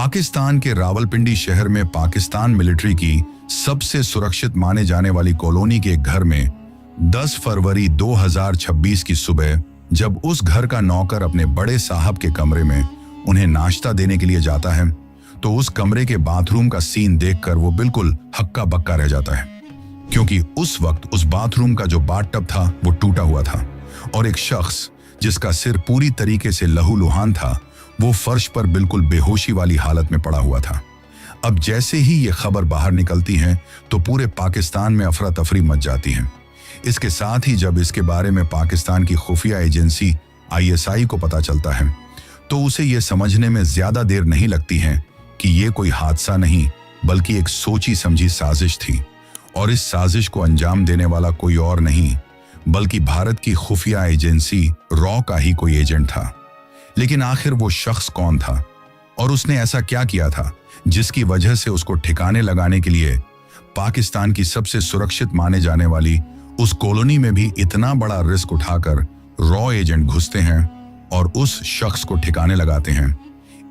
पाकिस्तान के रावलपिंडी शहर में पाकिस्तान मिलिट्री की सबसे सुरक्षित माने जाने वाली कॉलोनी के एक घर में 10 फरवरी 2026 की सुबह जब उस घर का नौकर अपने बड़े साहब के कमरे में उन्हें नाश्ता देने के लिए जाता है तो उस कमरे के बाथरूम का सीन देखकर वो बिल्कुल हक्का बक्का रह जाता है, क्योंकि उस वक्त उस बाथरूम का जो बाथटब था वो टूटा हुआ था और एक शख्स जिसका सिर पूरी तरीके से लहूलुहान था वो फर्श पर बिल्कुल बेहोशी वाली हालत में पड़ा हुआ था। अब जैसे ही ये खबर बाहर निकलती है तो पूरे पाकिस्तान में अफरा तफरी मच जाती है। इसके साथ ही जब इसके बारे में पाकिस्तान की खुफिया एजेंसी ISI को पता चलता है तो उसे ये समझने में ज्यादा देर नहीं लगती है कि ये कोई हादसा नहीं बल्कि एक सोची समझी साजिश थी और इस साजिश को अंजाम देने वाला कोई और नहीं बल्कि भारत की खुफिया एजेंसी रॉ का ही कोई एजेंट था। लेकिन आखिर वो शख्स कौन था और उसने ऐसा क्या किया था जिसकी वजह से उसको ठिकाने लगाने के लिए पाकिस्तान की सबसे सुरक्षित माने जाने वाली उस कॉलोनी में भी इतना बड़ा रिस्क उठाकर रॉ एजेंट घुसते हैं और उस शख्स को ठिकाने लगाते हैं।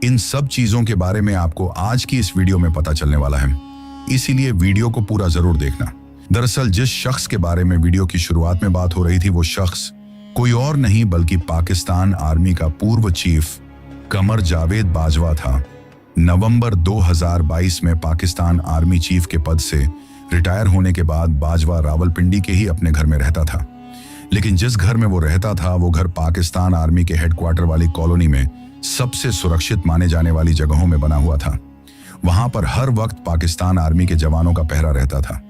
इन सब चीजों के बारे में आपको आज की इस वीडियो में पता चलने वाला है, इसीलिए वीडियो को पूरा जरूर देखना। दरअसल जिस शख्स के बारे में वीडियो की शुरुआत में बात हो रही थी वो शख्स कोई और नहीं बल्कि पाकिस्तान आर्मी का पूर्व चीफ कमर जावेद बाजवा था। नवंबर 2022 में पाकिस्तान आर्मी चीफ के पद से रिटायर होने के बाद बाजवा रावलपिंडी के ही अपने घर में रहता था, लेकिन जिस घर में वो रहता था वो घर पाकिस्तान आर्मी के हेडक्वार्टर वाली कॉलोनी में सबसे सुरक्षित माने जाने वाली जगहों में बना हुआ था। वहां पर हर वक्त पाकिस्तान आर्मी के जवानों का पहरा रहता था।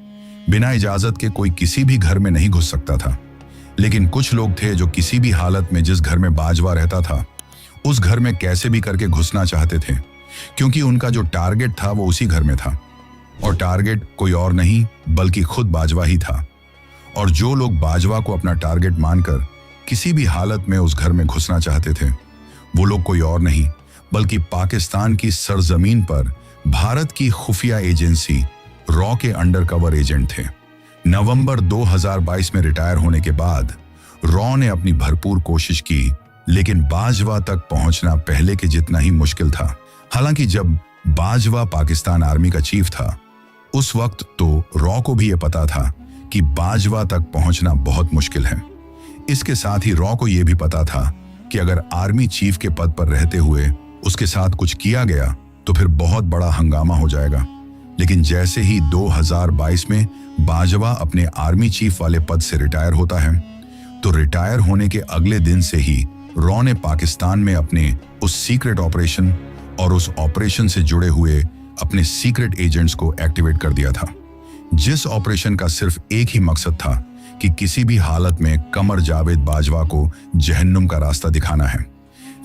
बिना इजाजत के कोई किसी भी घर में नहीं घुस सकता था, लेकिन कुछ लोग थे जो किसी भी हालत में जिस घर में बाजवा रहता था उस घर में कैसे भी करके घुसना चाहते थे, क्योंकि उनका जो टारगेट था वो उसी घर में था और टारगेट कोई और नहीं बल्कि खुद बाजवा ही था। और जो लोग बाजवा को अपना टारगेट मानकर किसी भी हालत में उस घर में घुसना चाहते थे वो लोग कोई और नहीं बल्कि पाकिस्तान की सरजमीन पर भारत की खुफिया एजेंसी रॉ के अंडरकवर एजेंट थे। नवंबर 2022 में रिटायर होने के बाद रॉ ने अपनी भरपूर कोशिश की, लेकिन बाजवा तक पहुंचना पहले के जितना ही मुश्किल था। हालांकि जब बाजवा पाकिस्तान आर्मी का चीफ था उस वक्त तो रॉ को भी यह पता था कि बाजवा तक पहुंचना बहुत मुश्किल है। इसके साथ ही रॉ को यह भी पता था कि अगर आर्मी चीफ के पद पर रहते हुए उसके साथ कुछ किया गया तो फिर बहुत बड़ा हंगामा हो जाएगा। लेकिन जैसे ही 2022 में बाजवा अपने आर्मी चीफ वाले पद से रिटायर होता है तो रिटायर होने के अगले दिन से ही रॉ ने पाकिस्तान में अपने उस सीक्रेट ऑपरेशन और उस ऑपरेशन से जुड़े हुए अपने सीक्रेट एजेंट्स को एक्टिवेट कर दिया था, जिस ऑपरेशन का सिर्फ एक ही मकसद था कि किसी भी हालत में कमर जावेद बाजवा को जहन्नुम का रास्ता दिखाना है।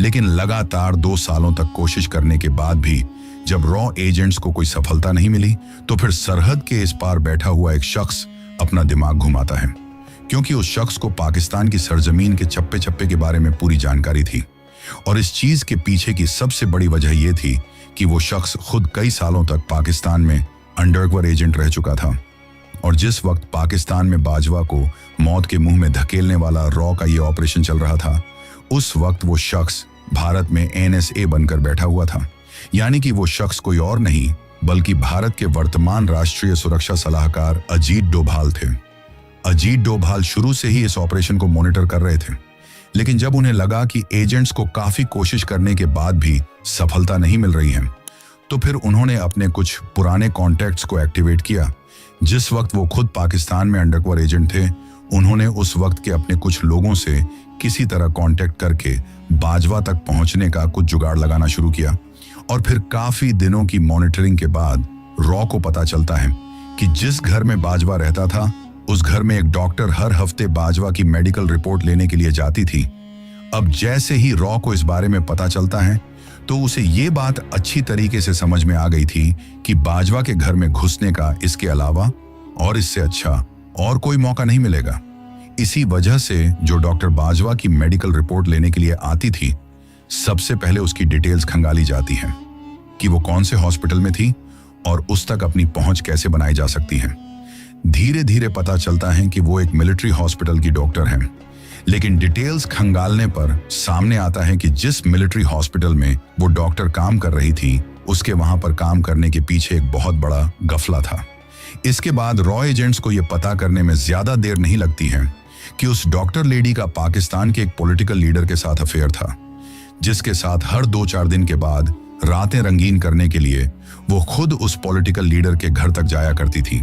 लेकिन लगातार 2 सालों तक कोशिश करने के बाद भी जब रॉ एजेंट्स को कोई सफलता नहीं मिली तो फिर सरहद के इस पार बैठा हुआ एक शख्स अपना दिमाग घुमाता है, क्योंकि उस शख्स को पाकिस्तान की सरजमीन के चप्पे चप्पे के बारे में पूरी जानकारी थी और इस चीज के पीछे की सबसे बड़ी वजह यह थी कि वो शख्स खुद कई सालों तक पाकिस्तान में अंडरकवर एजेंट रह चुका था और जिस वक्त पाकिस्तान में बाजवा को मौत के मुंह में धकेलने वाला रॉ का ये ऑपरेशन चल रहा था उस वक्त वो शख्स भारत में NSA बनकर बैठा हुआ था, यानी कि वो शख्स कोई और नहीं बल्कि भारत के वर्तमान राष्ट्रीय सुरक्षा सलाहकार अजीत डोभाल थे। अजीत डोभाल शुरू से ही इस ऑपरेशन को मॉनिटर कर रहे थे, लेकिन जब उन्हें लगा कि एजेंट्स को काफी कोशिश करने के बाद भी सफलता नहीं मिल रही है तो फिर उन्होंने अपने कुछ पुराने कॉन्टैक्ट्स को एक्टिवेट किया। जिस वक्त वो खुद पाकिस्तान में अंडरकवर एजेंट थे उन्होंने उस वक्त के अपने कुछ लोगों से किसी तरह कांटेक्ट करके बाजवा तक पहुंचने का कुछ जुगाड़ लगाना शुरू किया और फिर काफी दिनों की मॉनिटरिंग के बाद रॉ को पता चलता है कि जिस घर में बाजवा रहता था उस घर में एक डॉक्टर हर हफ्ते बाजवा की मेडिकल रिपोर्ट लेने के लिए जाती थी। अब जैसे ही रॉ को इस बारे में पता चलता है तो उसे ये बात अच्छी तरीके से समझ में आ गई थी कि बाजवा के घर में घुसने का इसके अलावा और इससे अच्छा और कोई मौका नहीं मिलेगा। इसी वजह से जो डॉक्टर बाजवा की मेडिकल रिपोर्ट लेने के लिए आती थी सबसे पहले उसकी डिटेल्स खंगाली जाती है कि वो कौन से हॉस्पिटल में थी और उस तक अपनी पहुंच कैसे बनाई जा सकती है। धीरे धीरे पता चलता है कि वो एक मिलिट्री हॉस्पिटल की डॉक्टर हैं, लेकिन डिटेल्स खंगालने पर सामने आता है कि जिस मिलिट्री हॉस्पिटल में वो डॉक्टर काम कर रही थी उसके वहां पर काम करने के पीछे एक बहुत बड़ा गफला था। इसके बाद रॉ एजेंट्स को यह पता करने में ज्यादा देर नहीं लगती है कि उस डॉक्टर लेडी का पाकिस्तान के एक पॉलिटिकल लीडर के साथ अफेयर था, जिसके साथ हर 2-4 दिन के बाद रातें रंगीन करने के लिए वो खुद उस पॉलिटिकल लीडर के घर तक जाया करती थी,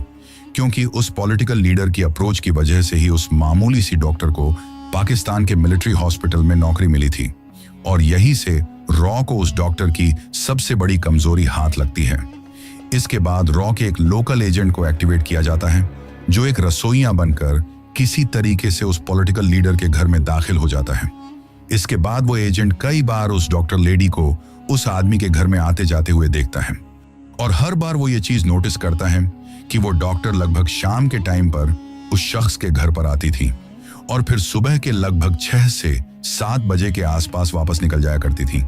क्योंकि उस पॉलिटिकल लीडर की अप्रोच की वजह से ही उस मामूली सी डॉक्टर को पाकिस्तान के मिलिट्री हॉस्पिटल में नौकरी मिली थी। और यही से रॉ को उस डॉक्टर की सबसे बड़ी कमजोरी हाथ लगती है। इसके बाद रॉ के एक लोकल एजेंट को एक्टिवेट किया जाता है, जो एक रसोइया बनकर किसी तरीके से उस पॉलिटिकल लीडर के घर में दाखिल हो जाता है। इसके बाद वो एजेंट कई बार उस डॉक्टर लेडी को उस आदमी के घर में आते जाते हुए देखता है, और हर बार वो ये चीज नोटिस करता है कि वो डॉक्टर लगभग शाम के टाइम पर उस शख्स के घर पर आती थी और फिर सुबह के लगभग 6 से 7 बजे के आसपास वापस निकल जाया करती थी।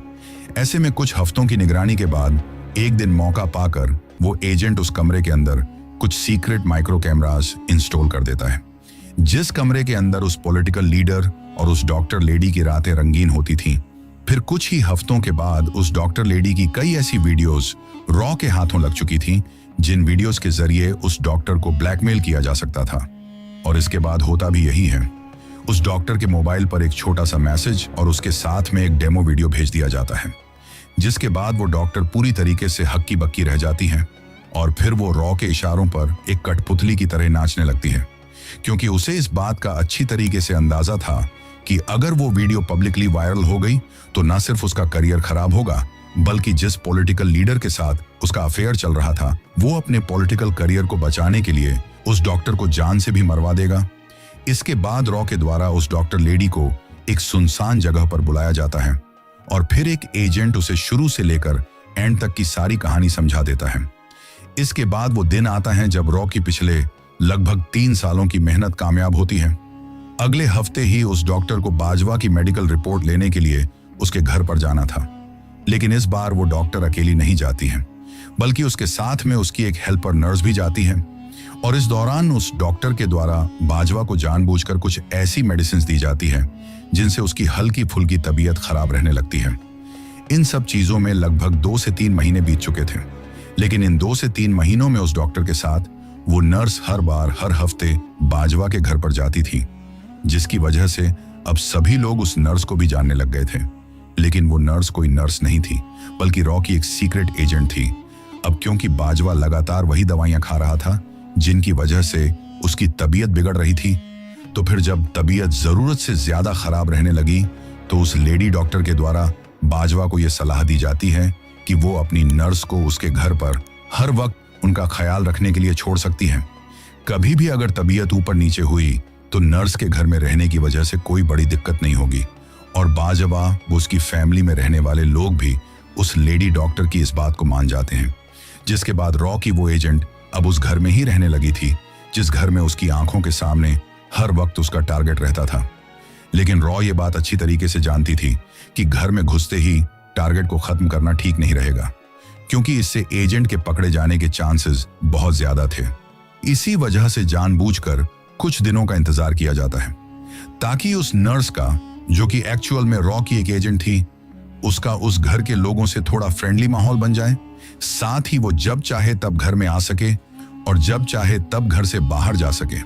ऐसे में कुछ हफ्तों की निगरानी के बाद एक दिन मौका पाकर वो एजेंट उस कमरे के अंदर कुछ सीक्रेट माइक्रो कैमरास इंस्टॉल कर देता है, जिस कमरे के अंदर उस पॉलिटिकल लीडर और उस डॉक्टर लेडी की रातें रंगीन होती थीं। फिर कुछ ही हफ्तों के बाद उस डॉक्टर लेडी की कई ऐसी वीडियोस रॉ के हाथों लग चुकी थीं, जिन वीडियोस के जरिए उस डॉक्टर को ब्लैकमेल किया जा सकता था। और इसके बाद होता भी यही है, उस डॉक्टर के मोबाइल पर एक छोटा सा मैसेज और उसके साथ में एक डेमो वीडियो भेज दिया जाता है, जिसके बाद वो डॉक्टर पूरी तरीके से हक्की बक्की रह जाती है और फिर वो रॉ के इशारों पर एक कठपुतली की तरह नाचने लगती है, क्योंकि उसे इस बात का अच्छी तरीके से अंदाजा था कि अगर वो वीडियो पब्लिकली वायरल हो गई तो न सिर्फ उसका करियर खराब होगा, बल्कि जिस पॉलिटिकल लीडर के साथ उसका अफेयर चल रहा था वो अपने पॉलिटिकल करियर को बचाने के लिए उस डॉक्टर को जान से भी मरवा देगा। इसके बाद रॉ के द्वारा उस डॉक्टर लेडी को एक सुनसान जगह पर बुलाया जाता है और फिर एक एजेंट उसे शुरू से लेकर एंड तक की सारी कहानी समझा देता है। इसके बाद वो दिन आता है जब रॉ की पिछले लगभग 3 सालों की मेहनत कामयाब होती है। अगले हफ्ते ही उस डॉक्टर को बाजवा की मेडिकल रिपोर्ट लेने के लिए उसके घर पर जाना था, लेकिन इस बार वो डॉक्टर अकेली नहीं जाती है, बल्कि उसके साथ में उसकी एक हेल्पर नर्स भी जाती है। और इस दौरान उस डॉक्टर के द्वारा बाजवा को जानबूझकर कुछ ऐसी मेडिसिन दी जाती है जिनसे उसकी हल्की फुल्की तबीयत खराब रहने लगती है। इन सब चीजों में लगभग 2 से 3 महीने बीत चुके थे, लेकिन इन 2 से 3 महीनों में उस डॉक्टर के साथ वो नर्स हर बार हर हफ्ते बाजवा के घर पर जाती थी, जिसकी वजह से अब सभी लोग उस नर्स को भी जानने लग गए थे। लेकिन वो नर्स कोई नर्स नहीं थी, बल्कि रॉ की एक सीक्रेट एजेंट थी। अब क्योंकि बाजवा लगातार वही दवाइयां खा रहा था जिनकी वजह से उसकी तबीयत बिगड़ रही थी, तो फिर जब तबीयत जरूरत से ज्यादा खराब रहने लगी तो उस लेडी डॉक्टर के द्वारा बाजवा को यह सलाह दी जाती है कि वो अपनी नर्स को उसके घर पर हर वक्त उनका ख्याल रखने के लिए छोड़ सकती है। कभी भी अगर तबीयत ऊपर नीचे हुई तो नर्स के घर में रहने की वजह से कोई बड़ी दिक्कत नहीं होगी। और बाजवा वो उसकी फैमिली में रहने वाले लोग भी उस लेडी डॉक्टर की इस बात को मान जाते हैं, जिसके बाद रॉ की वो एजेंट अब उस घर में ही रहने लगी थी जिस घर में उसकी आंखों के सामने हर वक्त उसका टारगेट रहता था। लेकिन रॉ ये बात अच्छी तरीके से जानती थी कि घर में घुसते ही टारगेट को खत्म करना ठीक नहीं रहेगा, क्योंकि इससे एजेंट के पकड़े जाने के चांसेस बहुत ज्यादा थे। इसी वजह से जानबूझकर कुछ दिनों का इंतजार किया जाता है ताकि उस नर्स का, जो कि एक्चुअल में रॉ की एक एजेंट थी, उसका उस घर के लोगों से थोड़ा फ्रेंडली माहौल बन जाए। साथ ही वो जब चाहे तब घर में आ सके और जब चाहे तब घर से बाहर जा सके,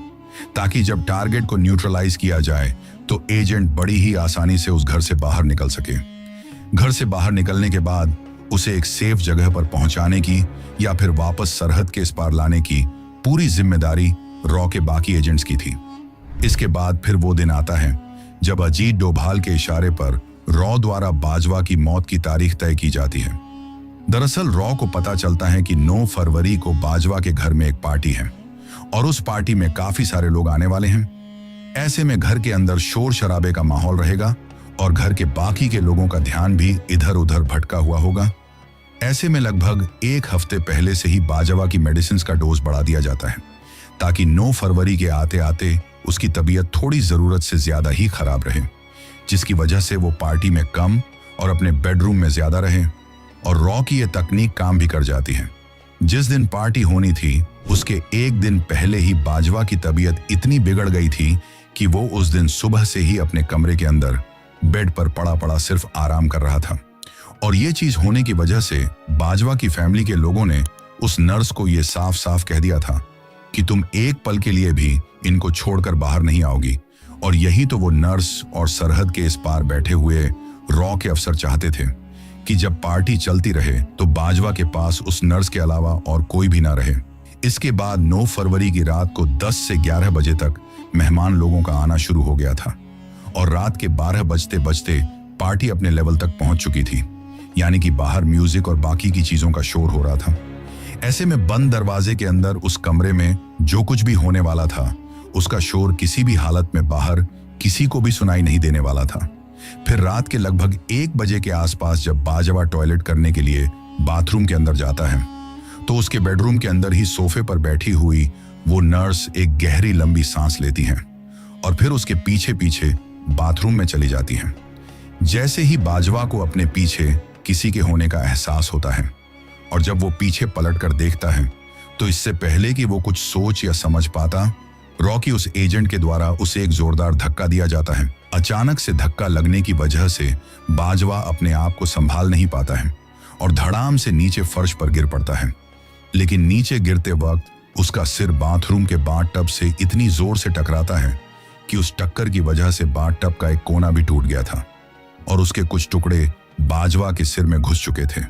ताकि जब टारगेट को न्यूट्रलाइज किया जाए तो एजेंट बड़ी ही आसानी से उस घर से बाहर निकल सके। घर से बाहर निकलने के बाद उसे एक सेफ जगह पर पहुंचाने की या फिर वापस सरहद के इस पार लाने की पूरी जिम्मेदारी रॉ के बाकी एजेंट्स की थी। इसके बाद फिर वो दिन आता है जब अजीत डोभाल के इशारे पर रॉ द्वारा बाजवा की मौत की तारीख तय की जाती है। दरअसल रॉ को पता चलता है कि 9 फरवरी को बाजवा के घर में एक पार्टी है और उस पार्टी में काफी सारे लोग आने वाले हैं। ऐसे में घर के अंदर शोर शराबे का माहौल रहेगा और घर के बाकी के लोगों का ध्यान भी इधर उधर भटका हुआ होगा। ऐसे में लगभग 1 हफ्ते पहले से ही बाजवा की मेडिसिन का डोज बढ़ा दिया जाता है ताकि 9 फरवरी के आते आते उसकी तबीयत थोड़ी जरूरत से ज्यादा ही खराब रहे, जिसकी वजह से वो पार्टी में कम और अपने बेडरूम में ज्यादा रहे। और रॉ की ये तकनीक काम भी कर जाती है। जिस दिन पार्टी होनी थी उसके 1 दिन पहले ही बाजवा की तबीयत इतनी बिगड़ गई थी कि वो उस दिन सुबह से ही अपने कमरे के अंदर बेड पर पड़ा पड़ा सिर्फ आराम कर रहा था और ये चीज होने की वजह से बाजवा की फैमिली के लोगों ने उस नर्स को ये साफ साफ कह दिया था कि तुम एक पल के लिए भी इनको छोड़कर बाहर नहीं आओगी। और यही तो वो नर्स और सरहद के इस पार बैठे हुए रॉ के अफसर चाहते थे कि जब पार्टी चलती रहे तो बाजवा के पास उस नर्स के अलावा और कोई भी ना रहे। इसके बाद 9 फरवरी की रात को 10 से 11 बजे तक मेहमान लोगों का आना शुरू हो गया था और रात के 12 बजते बजते पार्टी अपने लेवल तक पहुंच चुकी थी, यानी कि बाहर म्यूजिक और बाकी की चीजों का शोर हो रहा था। ऐसे में बंद दरवाजे के अंदर उस कमरे में जो कुछ भी होने वाला था उसका शोर किसी भी हालत में बाहर किसी को भी सुनाई नहीं देने वाला था। फिर रात के लगभग 1 बजे के आसपास जब बाजवा टॉयलेट करने के लिए बाथरूम के अंदर जाता है तो उसके बेडरूम के अंदर ही सोफे पर बैठी हुई वो नर्स एक गहरी लंबी सांस लेती है और फिर उसके पीछे पीछे बाथरूम में चली जाती है। जैसे ही बाजवा को अपने पीछे किसी के होने का एहसास होता है और जब वो पीछे पलट कर देखता है तो इससे पहले कि वो कुछ सोच या समझ पाता, रॉ की उस एजेंट के द्वारा उसे एक जोरदार धक्का दिया जाता है। अचानक से धक्का लगने की वजह से बाजवा अपने आप को संभाल नहीं पाता है और धड़ाम से नीचे फर्श पर गिर पड़ता है। लेकिन नीचे गिरते वक्त उसका सिर बाथरूम के बाथटब से इतनी जोर से टकराता है कि उस टक्कर की वजह से बाथटब का एक कोना भी टूट गया था और उसके कुछ टुकड़े बाजवा के सिर में घुस चुके थे।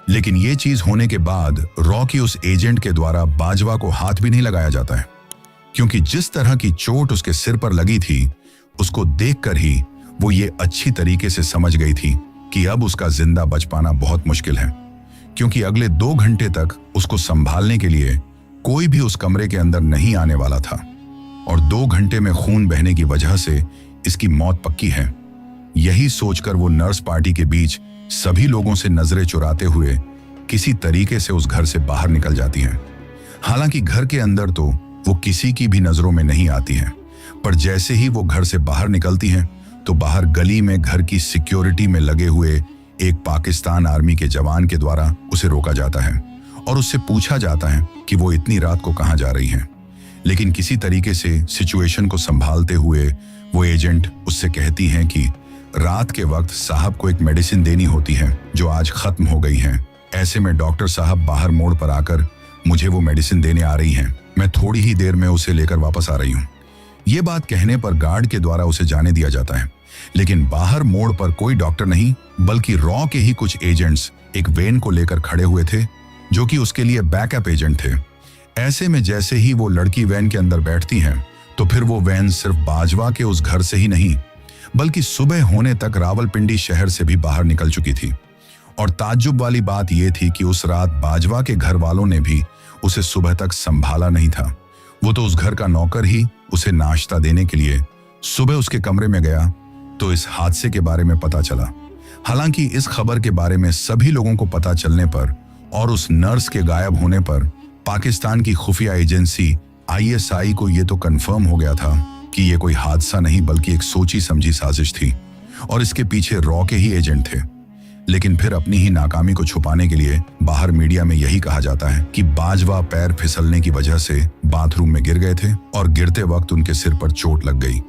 लेकिन ये चीज होने के बाद रॉ की उस एजेंट के द्वारा बाजवा को हाथ भी नहीं लगाया जाता है, क्योंकि जिस तरह की चोट उसके सिर पर लगी थी उसको देखकर ही वो ये अच्छी तरीके से समझ गई थी कि अब उसका जिंदा बच पाना बहुत मुश्किल है, क्योंकि अगले 2 घंटे तक उसको संभालने के लिए कोई भी उस कमरे के अंदर नहीं आने वाला था और 2 घंटे में खून बहने की वजह से इसकी मौत पक्की है। यही सोचकर वो नर्स पार्टी के बीच सभी लोगों से नजरें चुराते हुए किसी तरीके से उस घर से बाहर निकल जाती है। हालांकि घर के अंदर तो वो किसी की भी नजरों में नहीं आती है, पर जैसे ही वो घर से बाहर निकलती हैं तो बाहर गली में घर की सिक्योरिटी में लगे हुए एक पाकिस्तान आर्मी के जवान के द्वारा उसे रोका जाता है और उससे पूछा जाता है कि वो इतनी रात को कहां जा रही हैं। लेकिन किसी तरीके से सिचुएशन को संभालते हुए वो एजेंट उससे कहती हैं कि रात के वक्त साहब को एक मेडिसिन देनी होती है जो आज खत्म हो गई है। ऐसे में डॉक्टर साहब बाहर मोड़ पर आकर मुझे वो मेडिसिन देने आ रही हैं। मैं थोड़ी ही देर में उसे लेकर वापस आ रही हूँ। ये बात कहने पर गार्ड के द्वारा उसे जाने दिया जाता है, लेकिन बाहर मोड़ पर कोई डॉक्टर नहीं बल्कि रॉ के ही कुछ एजेंट्स एक वैन को लेकर खड़े हुए थे जो कि उसके लिए बैकअप एजेंट थे। ऐसे में जैसे ही वो लड़की वैन के अंदर बैठती हैं तो फिर वो वैन सिर्फ बाजवा के उस घर से ही नहीं बल्कि सुबह होने तक रावलपिंडी शहर से भी बाहर निकल चुकी थी। और ताज्जुब वाली बात यह थी कि उस रात बाजवा के घर वालों ने भी उसे सुबह तक संभाला नहीं था। वो तो उस घर का नौकर ही उसे नाश्ता देने के लिए सुबह उसके कमरे में गया तो इस हादसे के बारे में पता चला। हालांकि इस खबर के बारे में सभी लोगों को पता चलने पर और उस नर्स के गायब होने पर पाकिस्तान की खुफिया एजेंसी ISI को ये तो कंफर्म हो गया था कि ये कोई हादसा नहीं बल्कि एक सोची समझी साजिश थी और इसके पीछे रॉ के ही एजेंट थे। लेकिन फिर अपनी ही नाकामी को छुपाने के लिए बाहर मीडिया में यही कहा जाता है कि बाजवा पैर फिसलने की वजह से बाथरूम में गिर गए थे और गिरते वक्त उनके सिर पर चोट लग गई।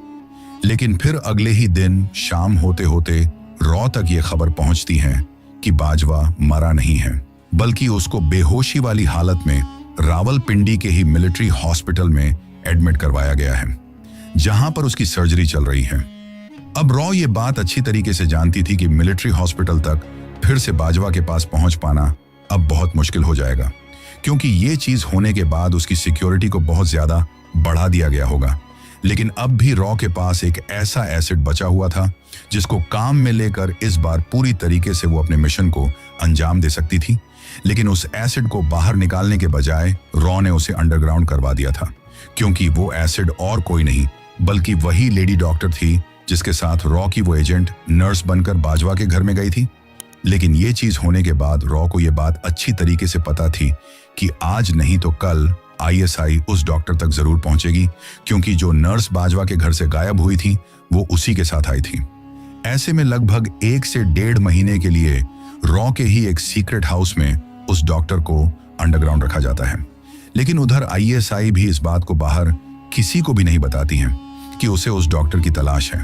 लेकिन फिर अगले ही दिन शाम होते होते रॉ तक ये खबर पहुंचती है कि बाजवा मरा नहीं है बल्कि उसको बेहोशी वाली हालत में रावलपिंडी के ही मिलिट्री हॉस्पिटल में एडमिट करवाया गया है, जहां पर उसकी सर्जरी चल रही है। अब रॉ ये बात अच्छी तरीके से जानती थी कि मिलिट्री हॉस्पिटल तक फिर से बाजवा के पास पहुंच पाना अब बहुत मुश्किल हो जाएगा, क्योंकि ये चीज होने के बाद उसकी सिक्योरिटी को बहुत ज्यादा बढ़ा दिया गया होगा। लेकिन अब भी रॉ के पास एक ऐसा एसिड बचा हुआ था जिसको काम में लेकर इस बार पूरी तरीके से वो अपने मिशन को अंजाम दे सकती थी। लेकिन उस एसिड को बाहर निकालने के बजाय रॉ ने उसे अंडरग्राउंड करवा दिया था, क्योंकि वो एसिड और कोई नहीं बल्कि वही लेडी डॉक्टर थी जिसके साथ रॉ की वो एजेंट नर्स बनकर बाजवा के घर में गई थी। लेकिन ये चीज होने के बाद रॉ को ये बात अच्छी तरीके से पता थी कि आज नहीं तो कल ISI उस डॉक्टर तक जरूर पहुंचेगी, क्योंकि जो नर्स बाजवा के घर से गायब हुई थी वो उसी के साथ आई थी। ऐसे में लगभग 1 से 1.5 महीने के लिए रॉ के ही एक सीक्रेट हाउस में उस डॉक्टर को अंडरग्राउंड रखा जाता है। लेकिन उधर ISI भी इस बात को बाहर किसी को भी नहीं बताती है कि उसे उस डॉक्टर की तलाश है,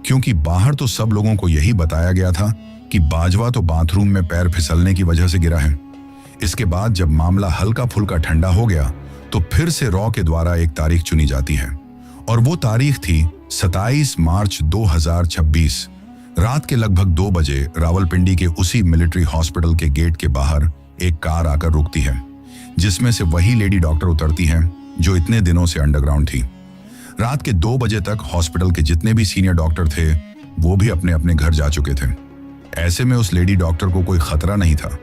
क्योंकि बाहर तो सब लोगों को यही बताया गया था कि बाजवा तो बाथरूम में पैर फिसलने की वजह से गिरा है। इसके बाद जब मामला हल्का फुल्का ठंडा हो गया तो फिर से रॉ के द्वारा एक तारीख चुनी जाती है और वो तारीख थी 27 मार्च 2026। रात के लगभग 2 बजे रावलपिंडी के उसी मिलिट्री हॉस्पिटल के गेट के बाहर एक कार आकर रुकती है, जिसमें से वही लेडी डॉक्टर उतरती हैं जो इतने दिनों से अंडरग्राउंड थी। रात के 2 बजे तक हॉस्पिटल के जितने भी सीनियर डॉक्टर थे वो भी अपने अपने घर जा चुके थे। ऐसे में उस लेडी डॉक्टर को कोई खतरा नहीं था,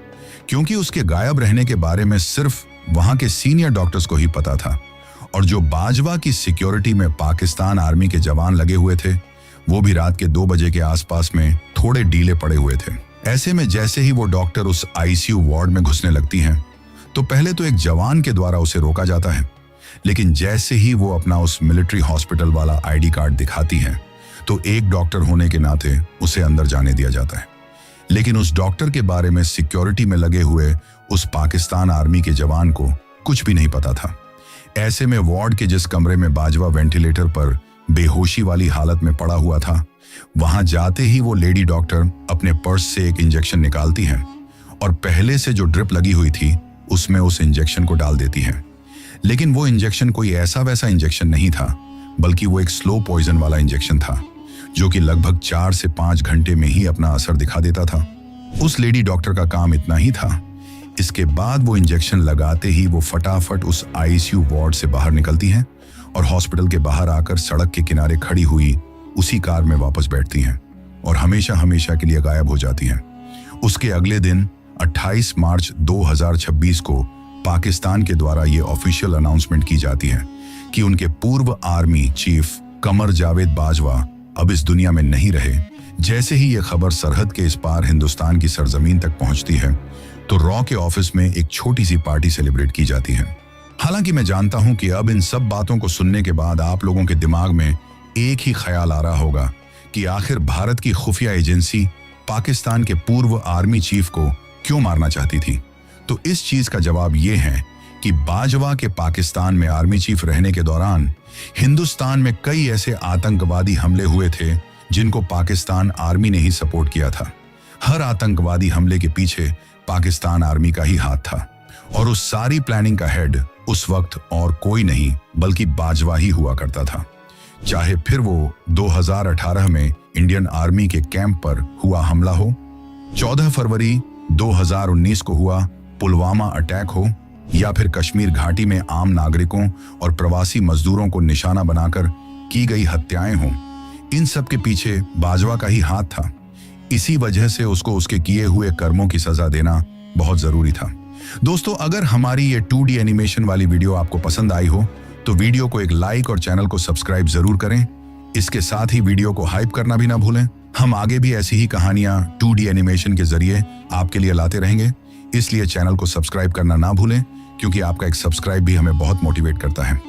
क्योंकि उसके गायब रहने के बारे में सिर्फ वहां के सीनियर डॉक्टर्स को ही पता था और जो बाजवा की सिक्योरिटी में पाकिस्तान आर्मी के जवान लगे हुए थे वो भी रात के 2 बजे के आसपास में थोड़े ढीले पड़े हुए थे। ऐसे में जैसे ही वो डॉक्टर उस आईसीयू वार्ड में घुसने लगती हैं तो पहले तो एक जवान के द्वारा उसे रोका जाता है, लेकिन जैसे ही वो अपना उस मिलिट्री हॉस्पिटल वाला आईडी कार्ड दिखाती है तो एक डॉक्टर होने के नाते उसे अंदर जाने दिया जाता है। लेकिन उस डॉक्टर के बारे में सिक्योरिटी में लगे हुए उस पाकिस्तान आर्मी के जवान को कुछ भी नहीं पता था। ऐसे में वार्ड के जिस कमरे में बाजवा वेंटिलेटर पर बेहोशी वाली हालत में पड़ा हुआ था, वहां जाते ही वो लेडी डॉक्टर अपने पर्स से एक इंजेक्शन निकालती है और पहले से जो ड्रिप लगी हुई थी उसमें उस इंजेक्शन को डाल देती है। लेकिन वो इंजेक्शन कोई ऐसा वैसा इंजेक्शन नहीं था, बल्कि वो एक स्लो पॉइजन वाला इंजेक्शन था जो कि लगभग 4 से 5 घंटे में ही अपना असर दिखा देता था। उस लेडी डॉक्टर का काम इतना ही था। इसके बाद वो इंजेक्शन लगाते ही वो फटाफट उस आईसीयू वार्ड से बाहर निकलती हैं और हॉस्पिटल के बाहर आकर सड़क के किनारे खड़ी हुई उसी कार में वापस बैठती हैं और हमेशा हमेशा के लिए गायब हो जाती हैं। उसके अगले दिन 28 मार्च 2026 को पाकिस्तान के द्वारा ये ऑफिशियल अनाउंसमेंट की जाती है कि उनके पूर्व आर्मी चीफ कमर जावेद बाजवा अब इस दुनिया में नहीं रहे। जैसे ही ये खबर सरहद के इस पार हिंदुस्तान की सरजमीन तक पहुंचती है तो रॉ के ऑफिस में एक छोटी सी पार्टी सेलिब्रेट की जाती है। हालांकि मैं जानता हूं कि अब इन सब बातों को सुनने के बाद आप लोगों के दिमाग में एक ही ख्याल आ रहा होगा कि आखिर भारत की खुफिया एजेंसी पाकिस्तान के पूर्व आर्मी चीफ को क्यों मारना चाहती थी। तो इस चीज का जवाब ये है कि बाजवा के पाकिस्तान में आर्मी चीफ रहने के दौरान हिंदुस्तान में कई ऐसे आतंकवादी हमले हुए थे जिनको पाकिस्तान आर्मी ने ही सपोर्ट किया था। हर आतंकवादी हमले के पीछे पाकिस्तान आर्मी का ही हाथ था और उस सारी प्लानिंग का हेड उस वक्त और कोई नहीं बल्कि बाजवा ही हुआ करता था। चाहे फिर वो 2018 में इंडियन आर्मी के कैंप पर हुआ हमला हो, 14 फरवरी 2019 को हुआ पुलवामा अटैक हो, या फिर कश्मीर घाटी में आम नागरिकों और प्रवासी मजदूरों को निशाना बनाकर की गई हत्याएं हों, इन सब के पीछे बाजवा का ही हाथ था। इसी वजह से उसको उसके किए हुए कर्मों की सजा देना बहुत जरूरी था। दोस्तों, अगर हमारी ये 2D एनिमेशन वाली वीडियो आपको पसंद आई हो तो वीडियो को एक लाइक और चैनल को सब्सक्राइब जरूर करें। इसके साथ ही वीडियो को हाइप करना भी ना भूलें। हम आगे भी ऐसी ही कहानियां 2D एनिमेशन के जरिए आपके लिए लाते रहेंगे, इसलिए चैनल को सब्सक्राइब करना ना भूलें, क्योंकि आपका एक सब्सक्राइब भी हमें बहुत मोटिवेट करता है।